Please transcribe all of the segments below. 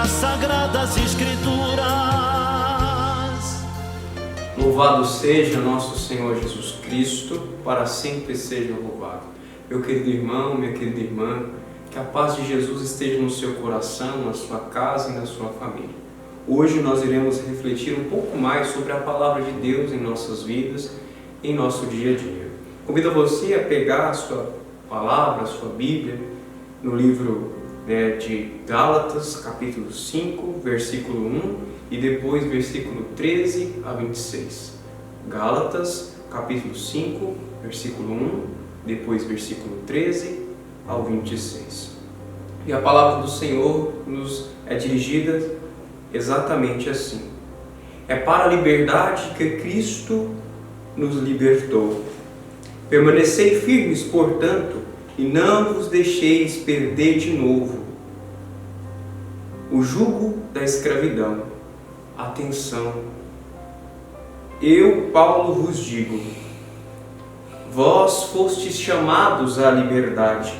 das Sagradas Escrituras. Louvado seja nosso Senhor Jesus Cristo, para sempre seja louvado. Meu querido irmão, minha querida irmã, que a paz de Jesus esteja no seu coração, na sua casa e na sua família. Hoje nós iremos refletir um pouco mais sobre a palavra de Deus em nossas vidas, em nosso dia a dia. Convido você a pegar a sua palavra, a sua Bíblia, no livro de Gálatas, capítulo 5, versículo 1 e depois versículo 13 a 26. Gálatas, capítulo 5, versículo 1, depois versículo 13 ao 26. E a palavra do Senhor nos é dirigida exatamente assim. É para a liberdade que Cristo nos libertou. Permanecei firmes, portanto, e não vos deixeis perder de novo o jugo da escravidão. Atenção! Eu, Paulo, vos digo: vós fostes chamados à liberdade.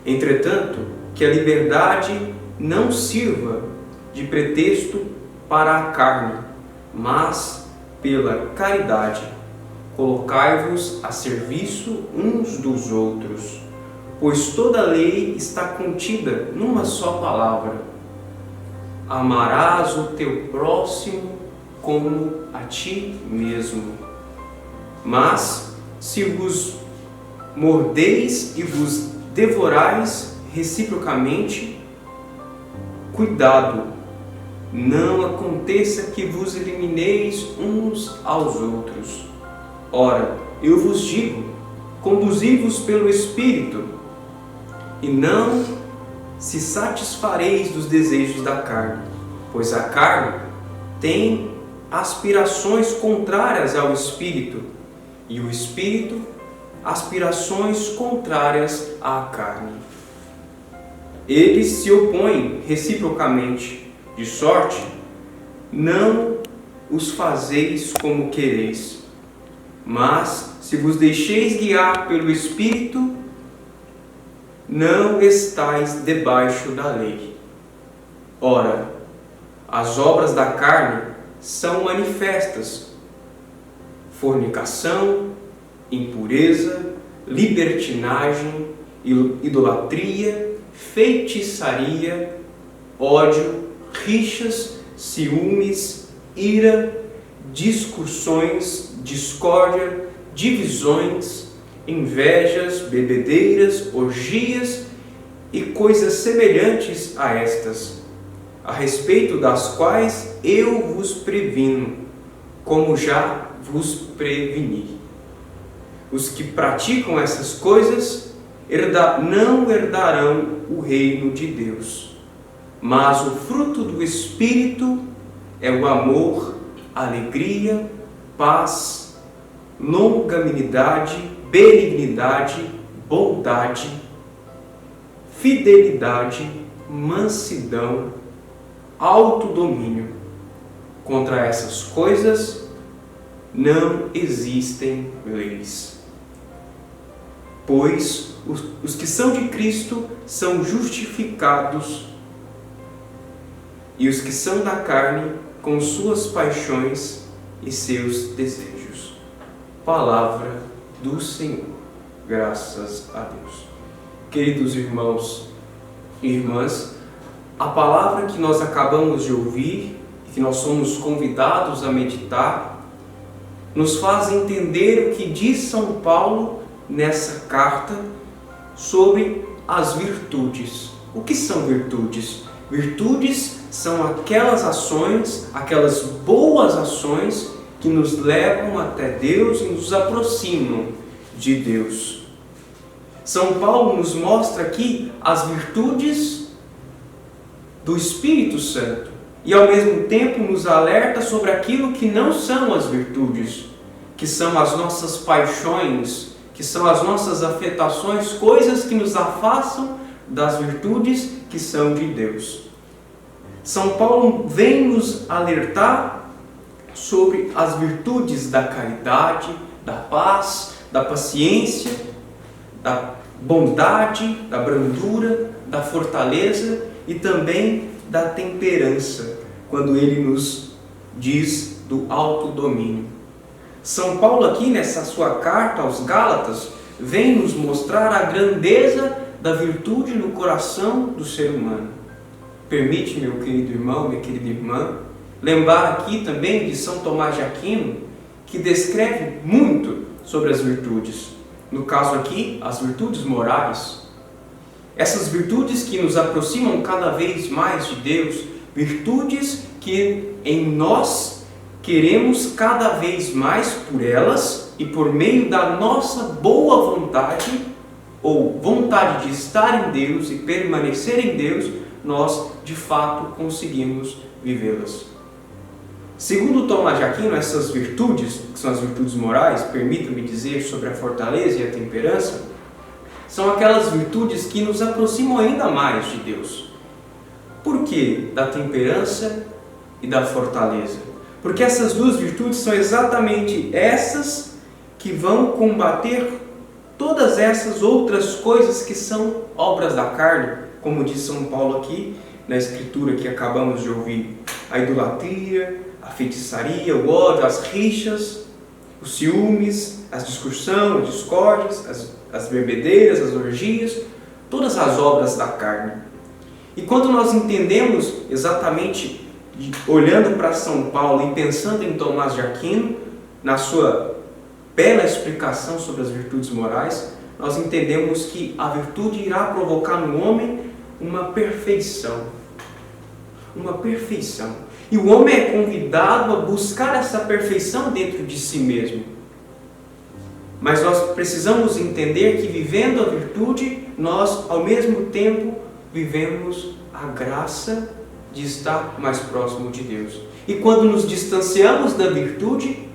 Entretanto, que a liberdade não sirva de pretexto para a carne, mas pela caridade. Colocai-vos a serviço uns dos outros, pois toda a lei está contida numa só palavra: amarás o teu próximo como a ti mesmo. Mas se vos mordeis e vos devorais reciprocamente, cuidado, não aconteça que vos elimineis uns aos outros. Ora, eu vos digo, conduzi-vos pelo Espírito, e não se satisfareis dos desejos da carne, pois a carne tem aspirações contrárias ao Espírito, e o Espírito aspirações contrárias à carne. Eles se opõem reciprocamente, de sorte não os fazeis como quereis. Mas, se vos deixeis guiar pelo Espírito, não estais debaixo da lei. Ora, as obras da carne são manifestas: fornicação, impureza, libertinagem, idolatria, feitiçaria, ódio, rixas, ciúmes, ira, discussões, discórdia, divisões, invejas, bebedeiras, orgias e coisas semelhantes a estas, a respeito das quais eu vos previno, como já vos preveni. Os que praticam essas coisas não herdarão o reino de Deus. Mas o fruto do Espírito é o amor, alegria, paz, longanimidade, benignidade, bondade, fidelidade, mansidão, autodomínio. Contra essas coisas não existem leis. Pois os que são de Cristo são justificados, e os que são da carne com suas paixões e seus desejos. Palavra do Senhor. Graças a Deus. Queridos irmãos e irmãs, a palavra que nós acabamos de ouvir e que nós somos convidados a meditar nos faz entender o que diz São Paulo nessa carta sobre as virtudes. O que são virtudes? Virtudes são aquelas ações, aquelas boas ações que nos levam até Deus e nos aproximam de Deus. São Paulo nos mostra aqui as virtudes do Espírito Santo e ao mesmo tempo nos alerta sobre aquilo que não são as virtudes, que são as nossas paixões, que são as nossas afetações, coisas que nos afastam das virtudes que são de Deus. São Paulo vem nos alertar sobre as virtudes da caridade, da paz, da paciência, bondade, da brandura, da fortaleza e também da temperança, quando ele nos diz do autodomínio. São Paulo aqui nessa sua carta aos Gálatas vem nos mostrar a grandeza da virtude no coração do ser humano. Permite, meu querido irmão, minha querida irmã, lembrar aqui também de São Tomás de Aquino, que descreve muito sobre as virtudes. No caso aqui, as virtudes morais. Essas virtudes que nos aproximam cada vez mais de Deus, virtudes que em nós queremos cada vez mais por elas e por meio da nossa boa vontade ou vontade de estar em Deus e permanecer em Deus, nós de fato conseguimos vivê-las. Segundo Tomás de Aquino, essas virtudes, que são as virtudes morais, permitam-me dizer sobre a fortaleza e a temperança, são aquelas virtudes que nos aproximam ainda mais de Deus. Por que da temperança e da fortaleza? Porque essas duas virtudes são exatamente essas que vão combater todas essas outras coisas que são obras da carne, como diz São Paulo aqui na escritura que acabamos de ouvir: a idolatria, a feitiçaria, o ódio, as rixas, os ciúmes, a discussão, as discórdias, as bebedeiras, as orgias, todas as obras da carne. E quando nós entendemos exatamente, olhando para São Paulo e pensando em Tomás de Aquino, na sua bela explicação sobre as virtudes morais, nós entendemos que a virtude irá provocar no homem uma perfeição. Uma perfeição. E o homem é convidado a buscar essa perfeição dentro de si mesmo. Mas nós precisamos entender que vivendo a virtude, nós ao mesmo tempo vivemos a graça de estar mais próximo de Deus. E quando nos distanciamos da virtude,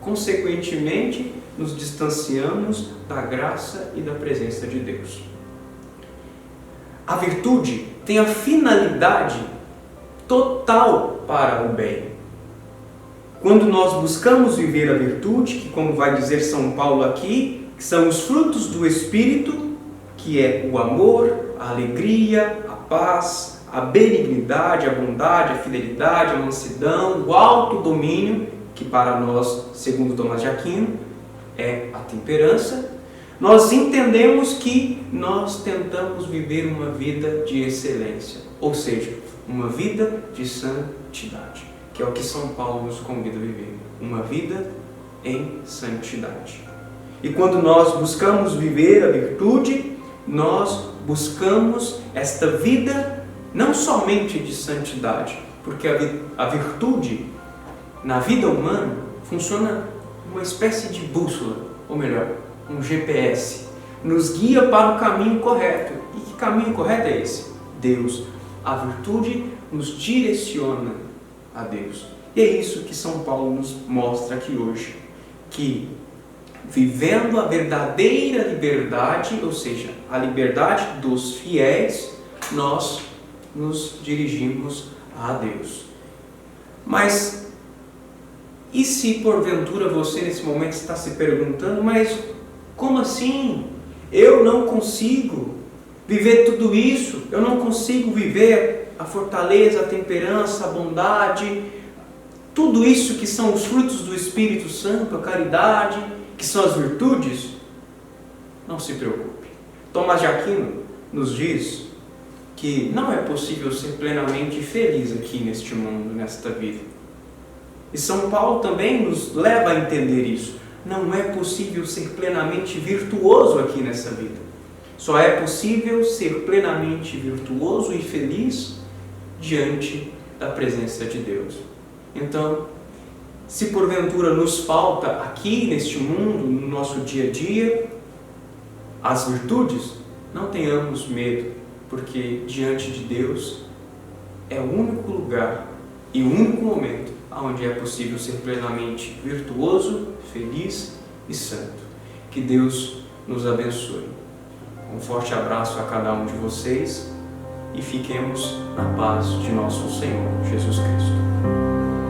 consequentemente, nos distanciamos da graça e da presença de Deus. A virtude tem a finalidade total para o bem. Quando nós buscamos viver a virtude, que como vai dizer São Paulo aqui, que são os frutos do Espírito, que é o amor, a alegria, a paz, a benignidade, a bondade, a fidelidade, a mansidão, o autodomínio, que para nós, segundo Tomás de Aquino, é a temperança, nós entendemos que nós tentamos viver uma vida de excelência, ou seja, uma vida de santidade, que é o que São Paulo nos convida a viver, uma vida em santidade. E quando nós buscamos viver a virtude, nós buscamos esta vida não somente de santidade, porque a virtude na vida humana funciona uma espécie de bússola, ou melhor, um GPS, nos guia para o caminho correto. E que caminho correto é esse? Deus. A virtude nos direciona a Deus. E é isso que São Paulo nos mostra aqui hoje, que vivendo a verdadeira liberdade, ou seja, a liberdade dos fiéis, nós nos dirigimos a Deus. Mas e se porventura você nesse momento está se perguntando, mas como assim? Eu não consigo viver tudo isso, eu não consigo viver a fortaleza, a temperança, a bondade, tudo isso que são os frutos do Espírito Santo, a caridade, que são as virtudes. Não se preocupe. Tomás de Aquino nos diz que não é possível ser plenamente feliz aqui neste mundo, nesta vida. E São Paulo também nos leva a entender isso. Não é possível ser plenamente virtuoso aqui nessa vida. Só é possível ser plenamente virtuoso e feliz diante da presença de Deus. Então, se porventura nos falta aqui neste mundo, no nosso dia a dia, as virtudes, não tenhamos medo, porque diante de Deus é o único lugar e o único momento onde é possível ser plenamente virtuoso, feliz e santo. Que Deus nos abençoe. Um forte abraço a cada um de vocês e fiquemos na paz de nosso Senhor Jesus Cristo.